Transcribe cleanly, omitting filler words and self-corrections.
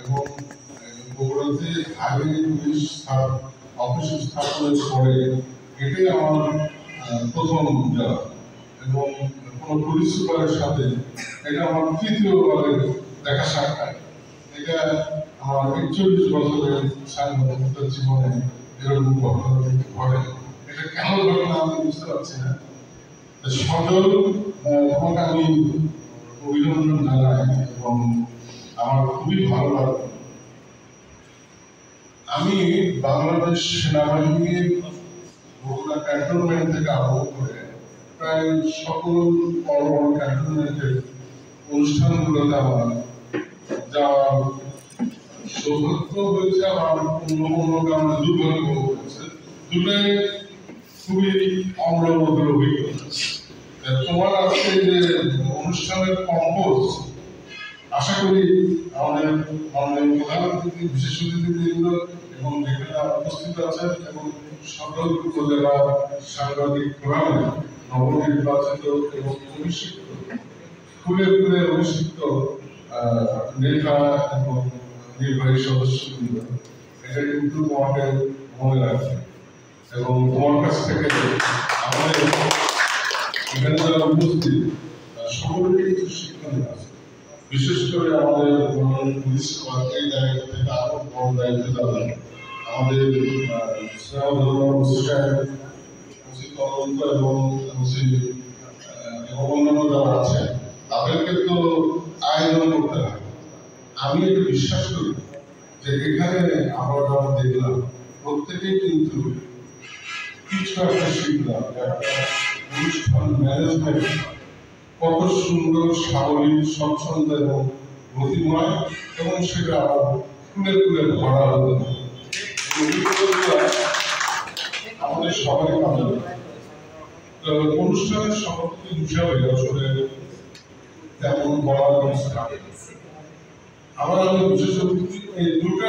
এবং বগুড়াতে আগে পুলিশ অফিস স্থাপনের পরে এটাই আমার প্রথম যাওয়া এবং কোনো পুলিশ সুপারের সাথে এটা আমার তৃতীয়বারের দেখা সাক্ষাৎ। এটা আমার ৪১ বছরের সাংবাদিকতার জীবনে এরকম ঘটনা ঘটে। এটা কেন ঘটনা আমি বুঝতে পারছি না। সজল, তোমাকে আমি অভিনন্দন জানাই এবং আমার খুবই ভালো লাগে। আমি বাংলাদেশ সেনাবাহিনীর বগুড়া ক্যান্টনমেন্ট থেকে আরম্ভ করে প্রায় সকল বড় বড় ক্যান্টনমেন্টের অনুষ্ঠানগুলোতে আমার যাওয়ার সৌভাগ্য হয়েছে, আমার অন্য কারণে দুর্ভাগ্য হয়েছে। দুটাই খুবই অম্লমধুর অভিজ্ঞতা। তোমার আজকে যে অনুষ্ঠানের কম্পোজ, আশা করি আমাদের মাননীয় প্রধান অতিথি, বিশেষ অতিথিবৃন্দ এবং যেখানে উপস্থিত আছেন এবং সকল উপজেলা সাংবাদিক ফোরামে নবনির্বাচিত এবং অভিষিক্ত ফুলে ফুলে অভিষিক্ত নেতা এবং নির্বাহী সদস্যবৃন্দ, এটা কিন্তু তোমাকে মনে রাখবে এবং তোমার কাছ থেকে আমাদের এখানে যারা উপস্থিত সকলেরই কিছু শিক্ষণীয় আছে। বিশেষ করে আমাদের পুলিশ এই দায়িত্ব থেকে আরো বড় দায়িত্ব যারা আমাদের এবং অন্যান্য যারা আছে তাদেরকে তো আয়োজন করতে হয়। আমি একটু বিশ্বাস করি যে এখানে আমরা যারা দেখলাম প্রত্যেকেই কিন্তু কিছু একটা শিখলাম, একটা অনুষ্ঠান ম্যানেজমেন্ট কত সুন্দর, স্বাভাবিক, স্বচ্ছন্দ এবং গতিময় এবং সেটা আবার ফুলে ফুলে ভরা হতো। আমাদের সবাই কাজে অনুষ্ঠানের সভাপতি হিসাবে আসলে তেমন বলার আমার আমি বিশেষ দুটো